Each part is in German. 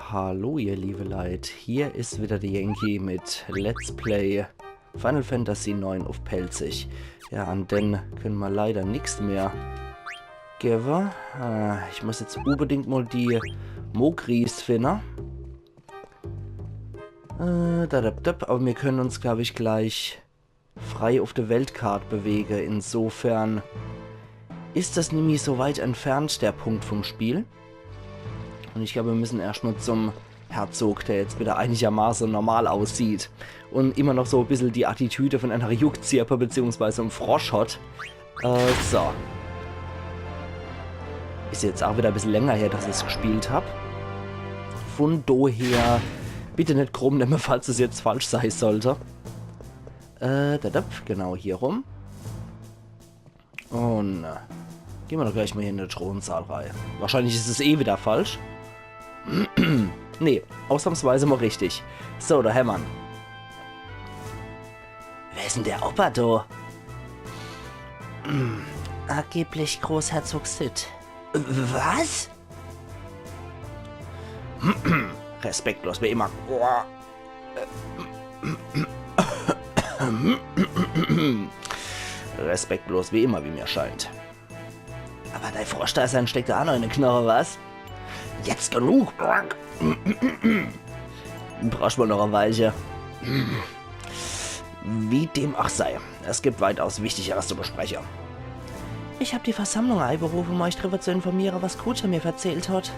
Hallo ihr liebe Leute, hier ist wieder der Yankee mit Let's Play Final Fantasy 9 auf Pelzig. Ja, an den können wir leider nichts mehr geben. Ich muss jetzt unbedingt mal die Mogris finden. Aber wir können uns, glaube ich, gleich frei auf der Weltkarte bewegen. Insofern ist das nämlich so weit entfernt, der Punkt vom Spiel. Und ich glaube, wir müssen erstmal zum Herzog, der jetzt wieder einigermaßen normal aussieht. Und immer noch so ein bisschen die Attitüde von einer Juckzirpe bzw. einem Frosch hat. So. Ist jetzt auch wieder ein bisschen länger her, dass ich es gespielt habe. Von daher bitte nicht krumm nehmen, falls es jetzt falsch sein sollte. Genau hier rum. Und gehen wir doch gleich mal hier in den Thronsaal rein. Wahrscheinlich ist es eh wieder falsch. Nee, ausnahmsweise mal richtig. So, der Hämmern. Wer ist denn der Opa, da? Angeblich Großherzog Sid. Was? Respektlos wie immer. Respektlos wie immer, wie mir scheint. Aber dein Frosch da steckt da auch noch in den Knochen, was? Jetzt genug. Brauchst mal noch eine Weiche. Wie dem auch sei. Es gibt weitaus Wichtigeres zu besprechen. Ich habe die Versammlung einberufen, um euch darüber zu informieren, was Kutscher mir erzählt hat.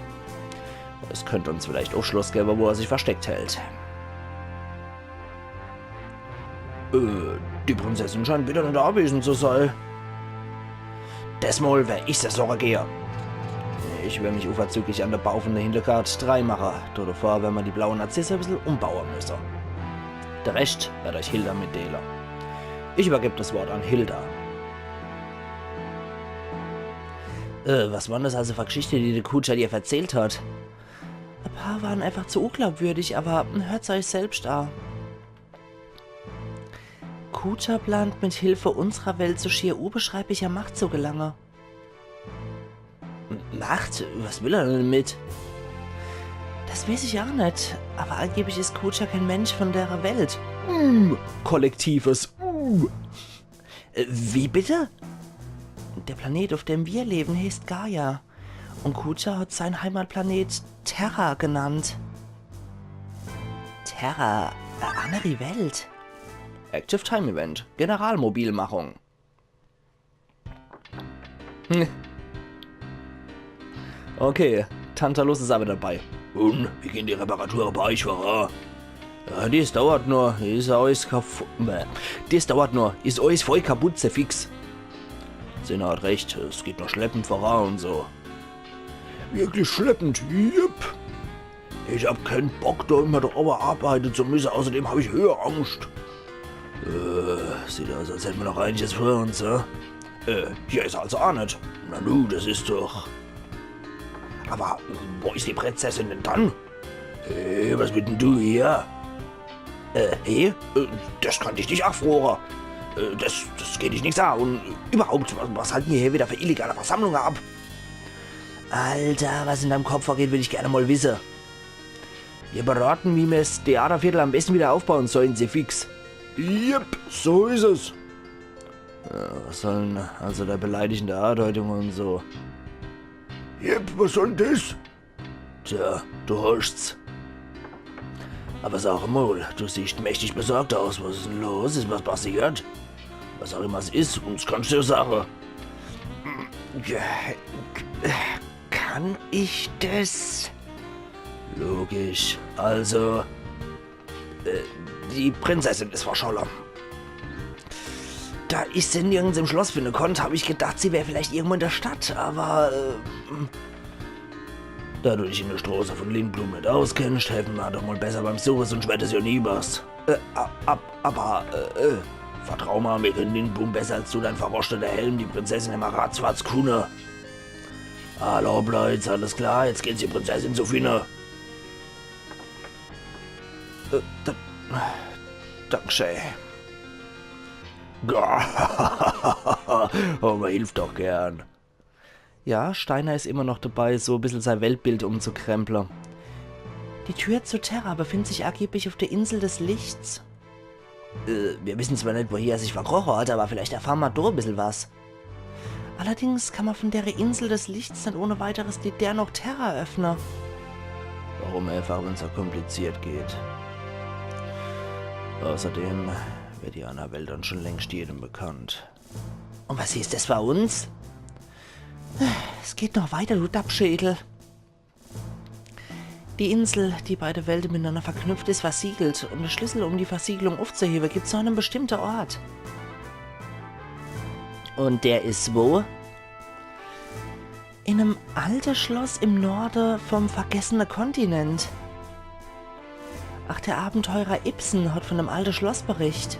Es könnte uns vielleicht Aufschluss geben, wo er sich versteckt hält. Die Prinzessin scheint wieder nicht anwesend zu sein. Desmal wär ich der Sorge gehe. Ich will mich unverzüglich an der Bau von der Hinterkarte 3 machen. Davor werden wir die blauen Narzisse ein bisschen umbauen müssen. Der Rest wird euch Hilda mitteilen. Ich übergebe das Wort an Hilda. Was war das also für Geschichte, die der Kutscher dir erzählt hat? Ein paar waren einfach zu unglaubwürdig, aber hört's euch selbst an. Kutscher plant mit Hilfe unserer Welt zu schier unbeschreiblicher Macht zu gelangen. Macht? Was will er denn mit? Das weiß ich auch nicht, aber angeblich ist Kutscher kein Mensch von der Welt. Kollektives. Wie bitte? Der Planet, auf dem wir leben, heißt Gaia. Und Kutscher hat seinen Heimatplanet Terra genannt. Terra? Eine andere Welt? Active Time Event. Generalmobilmachung. Okay, Tantalus ist aber dabei. Und, wie gehen die Reparaturen bei euch voran? Ja, das dauert nur, ist alles voll kaputt, sehr fix. Sina hat recht, es geht noch schleppend voran und so. Wirklich schleppend, jupp. Ich hab keinen Bock, da immer drüber arbeiten zu müssen, außerdem habe ich Höheangst. Sieht aus, als hätten wir noch einiges vor uns, hier ist also auch nicht. Na nu, das ist doch... Aber wo ist die Prinzessin denn dann? Hey, was bist denn du hier? Das kann dich nicht erfroren. Das geht dich nichts an. Und überhaupt, was halten wir hier wieder für illegale Versammlungen ab? Alter, was in deinem Kopf vorgeht, will ich gerne mal wissen. Wir beraten, wie wir das Theaterviertel am besten wieder aufbauen sollen, sie fix. Jep, so ist es. Ja, was sollen also der beleidigende Andeutung und so? Jep, was soll denn das? Tja, du hörst's. Aber sag mal, du siehst mächtig besorgt aus. Was ist denn los? Ist was passiert? Was auch immer es ist, uns kannst du sagen. Kann ich das? Logisch. Also, die Prinzessin ist verschollen. Da ich sie nirgends im Schloss finden konnte, habe ich gedacht, sie wäre vielleicht irgendwo in der Stadt, aber da du dich in der Straße von Lindblum nicht auskennst, helfen wir doch mal besser beim Suchen, sonst wird es ja nie was. Vertrau mal, wir können Lindblum besser als du dein verrosteter Helm, die Prinzessin immer ratzfatz kunne. Hallo, Bleitz, alles klar, jetzt geht's die Prinzessin zu finden. Dankeschön. Aber hilft doch gern. Ja, Steiner ist immer noch dabei, so ein bisschen sein Weltbild umzukrempeln. Die Tür zu Terra befindet sich angeblich auf der Insel des Lichts. Wir wissen zwar nicht, woher er sich verkrochen hat, aber vielleicht erfahren wir da ein bisschen was. Allerdings kann man von der Insel des Lichts nicht ohne weiteres die der noch Terra öffnen. Warum einfach, wenn es so kompliziert geht? Außerdem wird die andere Welt dann schon längst jedem bekannt. Und was hieß das bei uns? Es geht noch weiter, du Dappschädel. Die Insel, die beide Welten miteinander verknüpft ist, versiegelt. Und der Schlüssel, um die Versiegelung aufzuheben, gibt es an einem bestimmten Ort. Und der ist wo? In einem alten Schloss im Norden vom vergessenen Kontinent. Ach, der Abenteurer Ibsen hat von einem alten Schloss berichtet.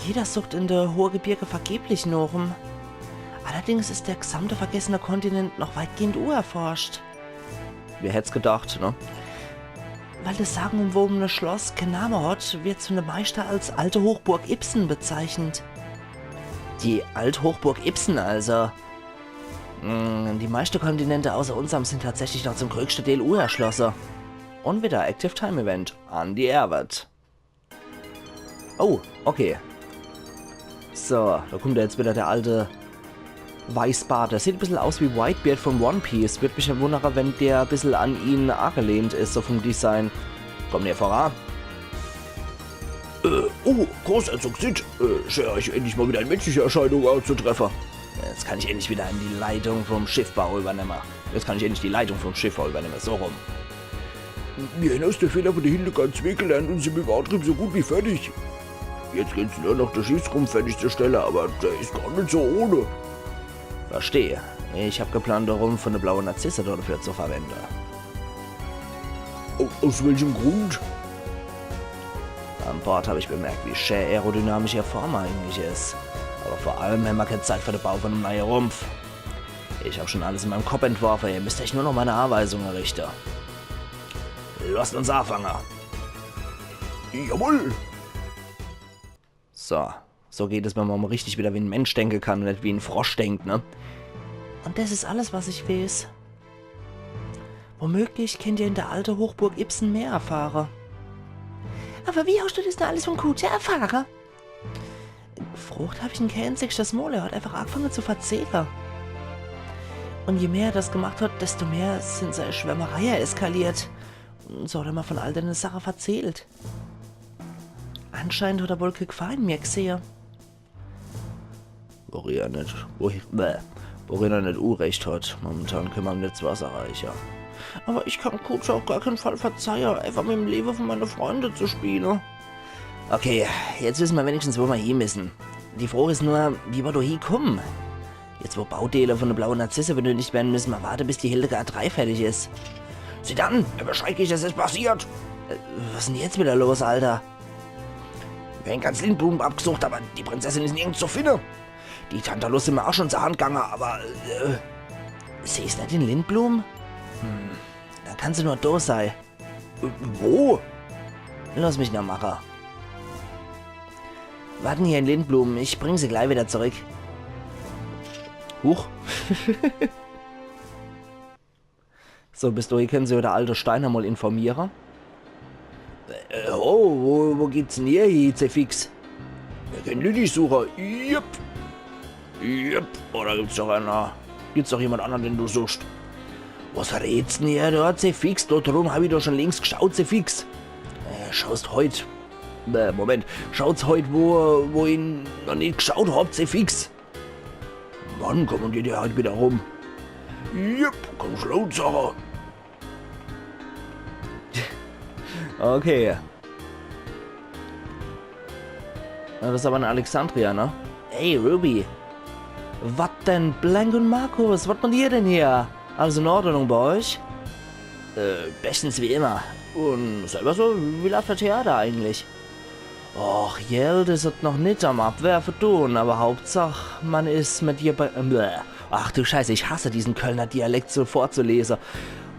Jeder sucht in der hohen Gebirge vergeblich nach ihm. Allerdings ist der gesamte vergessene Kontinent noch weitgehend unerforscht. Wer hätte es gedacht, ne? Weil das sagenumwobene Schloss keinen Namen hat, wird von den Meister als alte Hochburg Ibsen bezeichnet. Die Althochburg Ibsen also. Die meisten Kontinente außer unserem sind tatsächlich noch zum größten Teil unerschlossen. Und wieder Active Time Event an die Erwart. Oh, okay. So, da kommt jetzt wieder der alte Weißbart. Der sieht ein bisschen aus wie Whitebeard von One Piece. Würde mich ja wundern, wenn der ein bisschen an ihn angelehnt ist, so vom Design. Kommt der voran? Oh, Großherzog Sid. Scheint euch endlich mal wieder eine menschliche Erscheinung anzutreffen. Jetzt kann ich endlich wieder an die Leitung vom Schiffbau übernehmen. So rum. Wir haben aus der Fehler von der Hildegard Zweig gelernt und sind mit dem Antrieb so gut wie fertig. Jetzt geht's nur noch, der Schiffsrumpf fertigzustellen, aber der ist gar nicht so ohne. Verstehe. Ich habe geplant, den Rumpf von der blauen Narzisse dafür zu verwenden. Aus welchem Grund? An Bord habe ich bemerkt, wie schön aerodynamisch ihr Form eigentlich ist. Aber vor allem haben wir keine Zeit für den Bau von einem neuen Rumpf. Ich habe schon alles in meinem Kopf entworfen, ihr müsst euch nur noch meine Anweisungen richten. Lasst uns anfangen. Jawohl! So geht es, wenn man mal richtig wieder wie ein Mensch denken kann und nicht wie ein Frosch denkt, ne? Und das ist alles, was ich weiß. Womöglich könnt ihr in der alten Hochburg Ibsen mehr erfahren. Aber wie hast du das denn alles von Kutsche erfahren? Frucht habe ich ihn kein einziges Mal, er hat einfach angefangen zu verzählen. Und je mehr er das gemacht hat, desto mehr sind seine Schwärmereien eskaliert. Und so hat er mal von all deine Sachen erzählt. Anscheinend hat er wohl kein Gefallen mir gesehen. Worin er nicht Urrecht hat. Momentan können wir ihm nicht was erreichen. Aber ich kann Kutsche auf gar keinen Fall verzeihen, einfach mit dem Leben von meinen Freunden zu spielen. Okay, jetzt wissen wir wenigstens, wo wir hin müssen. Die Frage ist nur, wie wir da hinkommen. Jetzt, wo Bauteile von der blauen Narzisse benötigt werden, müssen wir warten, bis die Hildegard 3 fertig ist. Sieh dann, beschrecklich, es ist passiert. Was ist denn jetzt wieder los, Alter? Wir haben ganz Lindblumen abgesucht, aber die Prinzessin ist nirgends zu finden. Die Tantalus sind mir auch schon zur Hand gegangen, aber... sie ist nicht in Lindblumen? Dann kann sie nur da sein. Wo? Lass mich noch machen. Warten hier in Lindblumen, ich bringe sie gleich wieder zurück. Huch. So, bis dahin können Sie der alte Steiner mal informieren. Wo geht's denn hier hin, Zefix? Wir können Lilly suchen. Jupp. Oder gibt's doch einer? Gibt's doch jemand anderen, den du suchst? Was redst denn hier, da, Zefix? Da drum habe ich doch schon längst geschaut, Zefix. Schaust heute. Moment. Schaut's heute, wo ich noch nicht geschaut hab, Zefix. Wann kommt ihr halt wieder rum? Jupp, komm schlau, Sache. Okay. Das ist aber eine Alexandria, ne? Hey, Ruby. Was denn, Blank und Markus? Was macht ihr denn hier? Alles in Ordnung bei euch? Bestens wie immer. Und selber so, wie läuft das Theater eigentlich? Och, Geld ist es noch nicht am Abwerfen tun, aber Hauptsache, man ist mit dir bei... Ach du Scheiße, ich hasse diesen Kölner Dialekt so vorzulesen.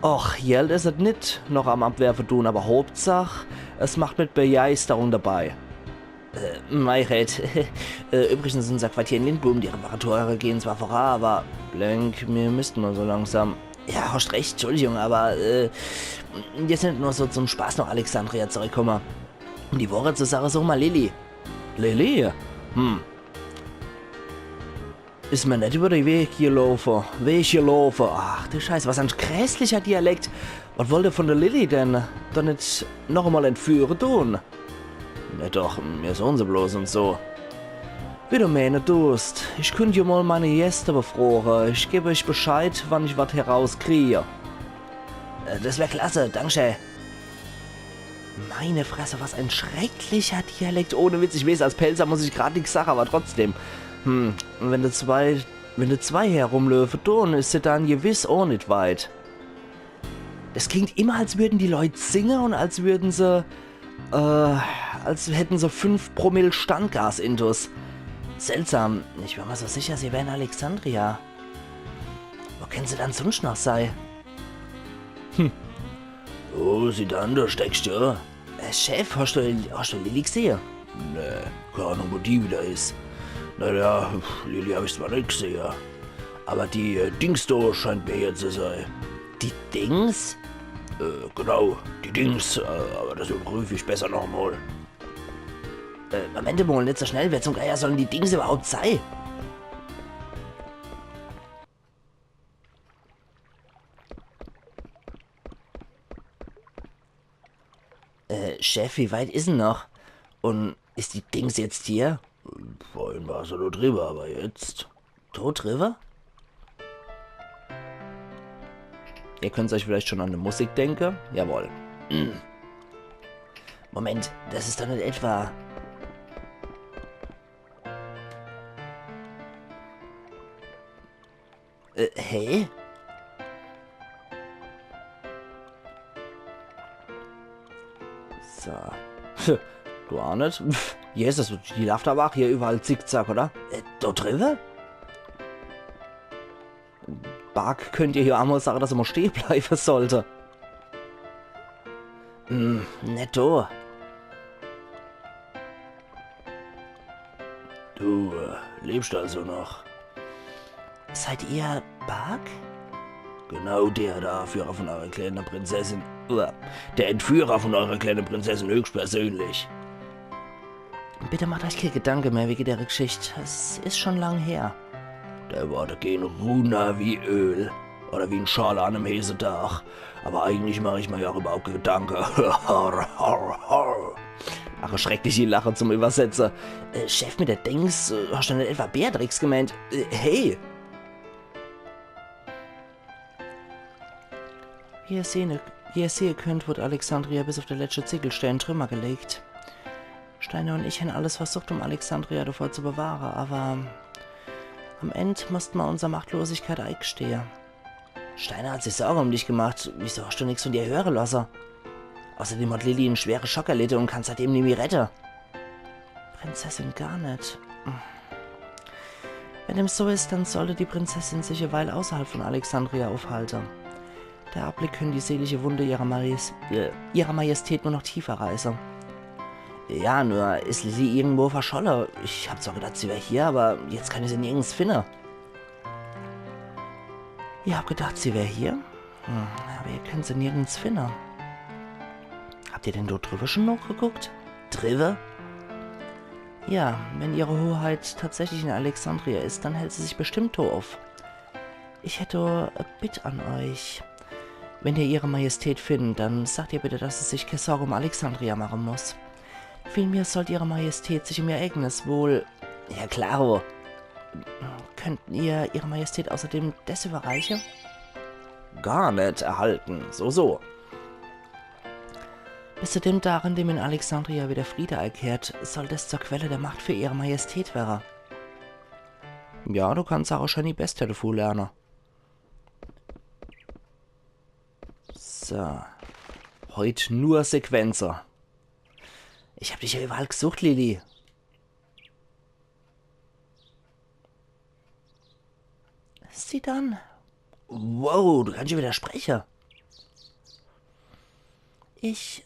Och, Geld ist es nicht noch am Abwerfen tun, aber Hauptsache, es macht mit Begeisterung dabei. Meiret. Übrigens ist unser Quartier in Lindblum, die Reparaturen gehen zwar voran, aber Blank, wir müssten mal so langsam... Ja, hast recht, Entschuldigung, aber wir sind nur so zum Spaß nach Alexandria zurückgekommen. Und die Woche zur Sache, sag mal Lilly. Lilly? Ist mir nicht über den Weg gelaufen. Ach du Scheiße, was ein grässlicher Dialekt. Was wollte von der Lilly denn? Doch nicht noch einmal entführen tun? Ne doch, mir sollen sie bloß und so. Wie du meine Durst. Ich könnte ja mal meine Gäste befragen. Ich gebe euch Bescheid, wann ich was herauskriege. Das wäre klasse, danke. Meine Fresse, was ein schrecklicher Dialekt. Ohne Witz, ich weiß, als Pelzer muss ich gerade nichts sagen, aber trotzdem. Wenn du zwei herumlöfen, dann ist sie dann gewiss auch nicht weit. Das klingt immer, als würden die Leute singen und als würden sie, als hätten sie 5 Promille Standgas intus. Seltsam. Ich war mir so sicher, sie wären in Alexandria. Wo können sie dann sonst noch sein? Oh, sieh dann, da steckst du. Chef, hast du Lilly gesehen? Nee, keine Ahnung, wo die wieder ist. Naja, Lilly habe ich zwar nicht gesehen. Aber die Dings da scheint mir hier zu sein. Die Dings? Genau, die Dings. Aber das überprüfe ich besser nochmal. Moment mal, nicht so schnell. Wer zum Geier sollen die Dings überhaupt sein? Chef, wie weit ist denn noch? Und ist die Dings jetzt hier? Vorhin war sie nur drüber, aber jetzt... Tot drüber? Ihr könnt euch vielleicht schon an die Musik denken. Jawohl. Moment, das ist doch nicht etwa... hey? So. Du auch nicht? Jesus, die läuft aber auch hier überall zickzack, oder? Dort drüber? Bark könnt ihr hier einmal sagen, dass er mal stehen bleiben sollte. Nicht da. Du lebst also noch. Seid ihr Bark? Genau der Führer von eurer kleinen Prinzessin. Der Entführer von eurer kleinen Prinzessin höchstpersönlich. Bitte macht euch keine Gedanken mehr wegen der Geschichte. Es ist schon lang her. Der war dagegen runter wie Öl. Oder wie ein Schal an einem Häsedach. Aber eigentlich mache ich mir ja überhaupt keine Gedanken. Ach, eine schreckliche Lache zum Übersetzer. Chef mit der Dings, hast du nicht etwa Beatrix gemeint? Hey! Wie ihr sehen könnt, wird Alexandria bis auf der letzte Ziegelstein Trümmer gelegt. Steiner und ich haben alles versucht, um Alexandria davor zu bewahren, aber am Ende mussten wir unserer Machtlosigkeit eingestehen. Steiner hat sich Sorgen um dich gemacht. Wieso hast du nichts von dir hören lassen? Außerdem hat Lilly einen schweren Schock erlitten und kann seitdem nie mehr retten. Prinzessin gar nicht. Wenn dem so ist, dann sollte die Prinzessin sich eine Weile außerhalb von Alexandria aufhalten. Der Anblick können die seelische Wunde ihrer Majestät nur noch tiefer reißen. Ja, nur ist Lilly irgendwo verschollen. Ich hab zwar gedacht, sie wäre hier, aber jetzt kann ich sie nirgends finden. Ihr habt gedacht, sie wäre hier? Aber ihr könnt sie nirgends finden. Habt ihr denn dort drüber schon noch geguckt? Drüber? Ja, wenn ihre Hoheit tatsächlich in Alexandria ist, dann hält sie sich bestimmt auf. Ich hätte ein Bitte an euch. Wenn ihr ihre Majestät findet, dann sagt ihr bitte, dass sie sich keine Sorge um Alexandria machen muss. Vielmehr sollt ihre Majestät sich um ihr eigenes Wohl... Ja, klaro. Könnt ihr ihre Majestät außerdem das überreichen? Gar nicht erhalten. So. Bis zu dem Tag, an dem in Alexandria wieder Friede einkehrt, soll das zur Quelle der Macht für ihre Majestät werden. Ja, du kannst auch schon die Besttelefon lernen. So. Heute nur Sequenzer. Ich hab dich ja überall gesucht, Lilly. Sieh dann. Wow, du kannst schon wieder sprechen. Ich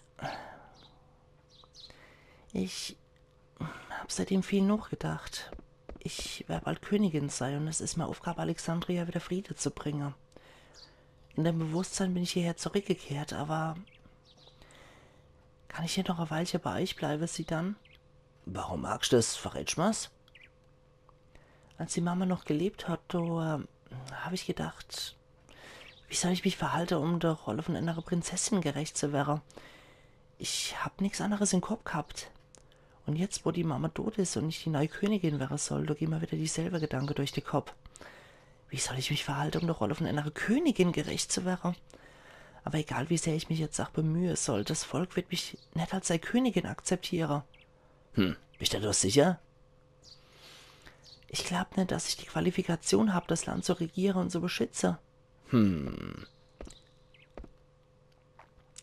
hab seitdem viel nachgedacht. Ich werde bald Königin sein und es ist meine Aufgabe, Alexandria wieder Friede zu bringen. in dem Bewusstsein bin ich hierher zurückgekehrt, aber... Kann ich hier noch eine Weilchen bei euch bleiben, sie dann? Warum magst du das? Verrätst du was? Als die Mama noch gelebt hat, habe ich gedacht, wie soll ich mich verhalten, um der Rolle von einer Prinzessin gerecht zu werden? Ich hab nichts anderes im Kopf gehabt. Und jetzt, wo die Mama tot ist und ich die neue Königin werden soll, da gehen mir wieder dieselbe Gedanke durch den Kopf. Wie soll ich mich verhalten, um der Rolle von einer Königin gerecht zu werden? Aber egal, wie sehr ich mich jetzt auch bemühen soll, das Volk wird mich nicht als seine Königin akzeptieren. Bist du da sicher? Ich glaube nicht, dass ich die Qualifikation habe, das Land zu regieren und zu beschützen.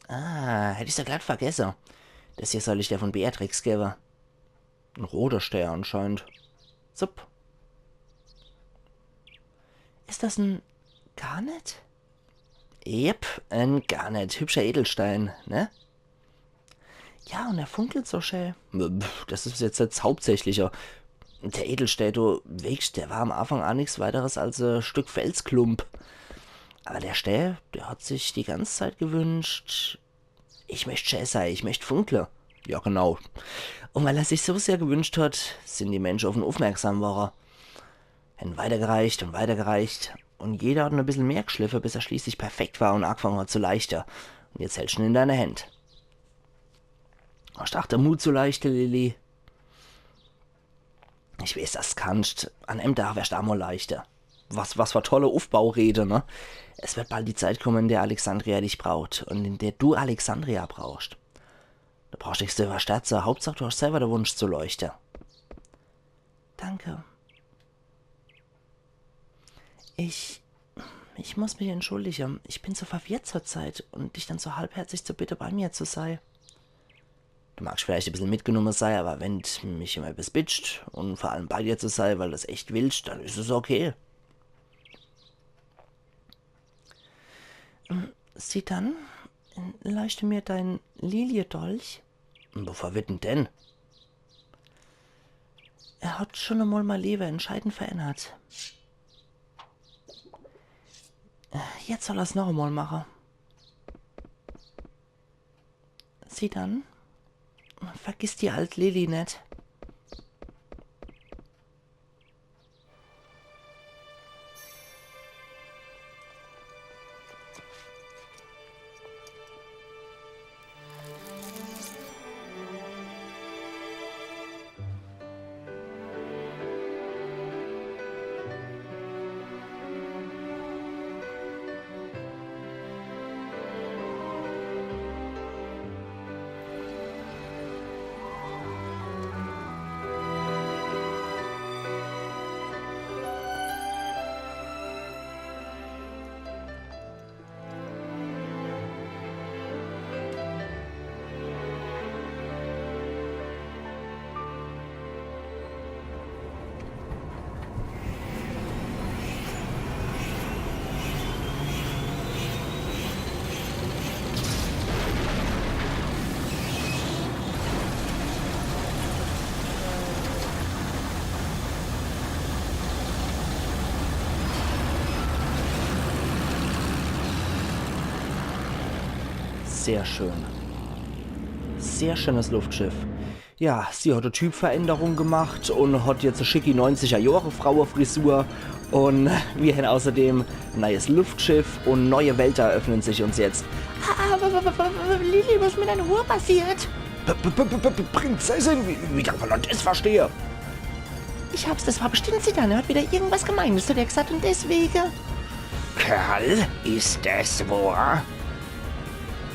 Hätte ich's ja glatt vergessen. Das hier soll ich dir von Beatrix geben. Ein roter Stern anscheinend. Sup. Ist das ein Garnet? Jep, ein Garnet. Hübscher Edelstein, ne? Ja, und er funkelt so schön. Das ist jetzt hauptsächlicher. Der Edelstein, du weißt, der war am Anfang auch nichts weiteres als ein Stück Felsklump. Aber der Stähl, der hat sich die ganze Zeit gewünscht, ich möchte schön sein, ich möchte funkle. Ja, genau. Und weil er sich so sehr gewünscht hat, sind die Menschen auf ihn aufmerksam geworden. Haben weitergereicht und weitergereicht. Und jeder hat ein bisschen mehr geschliffen, bis er schließlich perfekt war und angefangen hat zu leichter. Und jetzt hältst du ihn in deiner Hand. Hast du auch den Mut zu leichter, Lilly? Ich weiß, das kannst. An einem Tag wärst du auch mal leichter. Was für tolle Aufbaurede, ne? Es wird bald die Zeit kommen, in der Alexandria dich braucht. Und in der du Alexandria brauchst. Da brauchst du nichts zu überstärzen. Hauptsache, du hast selber den Wunsch zu leuchten. Danke. Ich muss mich entschuldigen. Ich bin so verwirrt zur Zeit und dich dann so halbherzig zu bitten, bei mir zu sein. Du magst vielleicht ein bisschen mitgenommen sein, aber wenn du mich immer etwas bitcht und vor allem bei dir zu sein, weil du das echt willst, dann ist es okay. Sieh dann, leuchte mir dein Liliedolch. Wovor wird denn? Er hat schon einmal mein Leben entscheidend verändert. Jetzt soll er es noch einmal machen. Sieh dann, vergiss die alte Lilly nicht. Sehr schön. Sehr schönes Luftschiff. Ja, sie hat eine Typveränderung gemacht und hat jetzt eine schicke 90er-Jahre-Frauenfrisur. Und wir haben außerdem ein neues Luftschiff und neue Welten eröffnen sich uns jetzt. Lilly, was ist mit deiner Uhr passiert? Prinzessin, wie kann man das verstehen? Das war bestimmt sie dann. Er hat wieder irgendwas Gemeines zu dir gesagt und deswegen... Kerl, ist das wahr?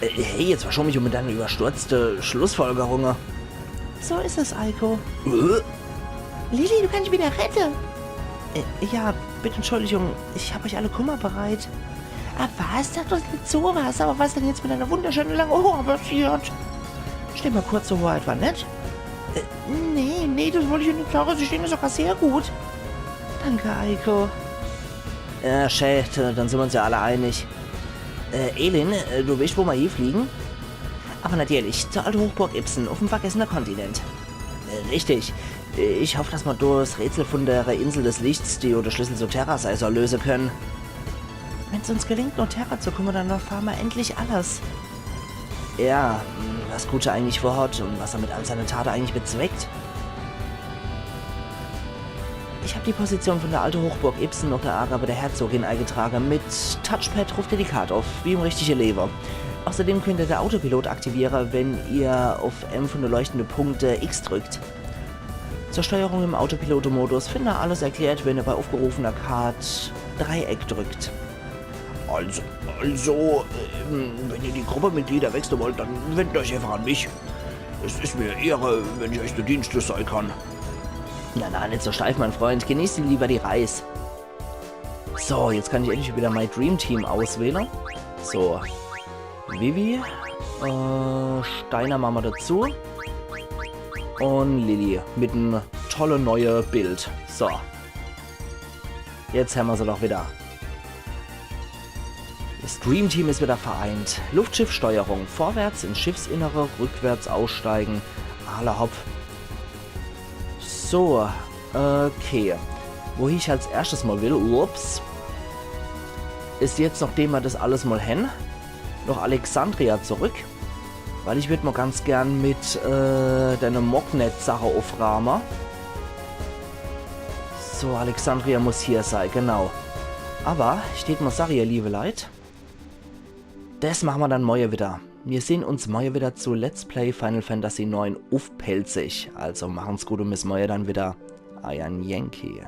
Hey, jetzt verschon mich mit deiner überstürzte Schlussfolgerungen. So ist es, Eiko. Lilly, du kannst mich wieder retten. Ja, bitte Entschuldigung, ich habe euch alle Kummer bereit. Was? Sag doch nicht sowas. Aber was denn jetzt mit deiner wunderschönen langen Ohr passiert? Stell mal kurz so etwa nicht? Nee, das wollte ich ja nicht sagen. Sie stehen mir sogar sehr gut. Danke, Eiko. Ja, schön, dann sind wir uns ja alle einig. Elin, du weißt, wo wir hier fliegen? Aber natürlich, zur alten Hochburg Ibsen, auf dem vergessenen Kontinent. Richtig. Ich hoffe, dass wir durch das Rätsel von der Insel des Lichts, die oder Schlüssel zu Terra sei, soll lösen können. Wenn es uns gelingt, Noterra zu kommen, dann erfahren wir endlich alles. Ja, was Kutsche eigentlich vorhat und was er mit all seiner Tat eigentlich bezweckt. Ich habe die Position von der alten Hochburg Ibsen noch der Angabe der Herzogin eingetragen. Mit Touchpad ruft ihr die Karte auf, wie im richtigen Lever. Außerdem könnt ihr der Autopilot aktivieren, wenn ihr auf M von der leuchtenden Punkte X drückt. Zur Steuerung im Autopiloten-Modus findet ihr alles erklärt, wenn ihr bei aufgerufener Karte Dreieck drückt. Also, wenn ihr die Gruppemitglieder wechseln wollt, dann wendet euch einfach an mich. Es ist mir Ehre, wenn ich euch der Dienste sein kann. Na, nicht so steif, mein Freund. Genießt lieber die Reise. So, jetzt kann ich endlich wieder mein Dream Team auswählen. So, Vivi, Steiner machen wir dazu. Und Lilly mit einem tollen neuen Bild. So. Jetzt haben wir sie doch wieder. Das Dream Team ist wieder vereint. Luftschiffsteuerung. Vorwärts ins Schiffsinnere, rückwärts aussteigen. Alle hopp. So, okay. Wo ich als erstes mal will, ups, ist jetzt, nachdem wir das alles mal haben, noch Alexandria zurück. Weil ich würde mal ganz gern mit deiner Mognet-Sache aufrahmen. So, Alexandria muss hier sein, genau. Aber, steht mal Sache, ihr liebe Leute. Das machen wir dann morgen wieder. Wir sehen uns morgen wieder zu Let's Play Final Fantasy 9 aufpelzig. Also machen's gut und bis morgen dann wieder. Euer Yankee.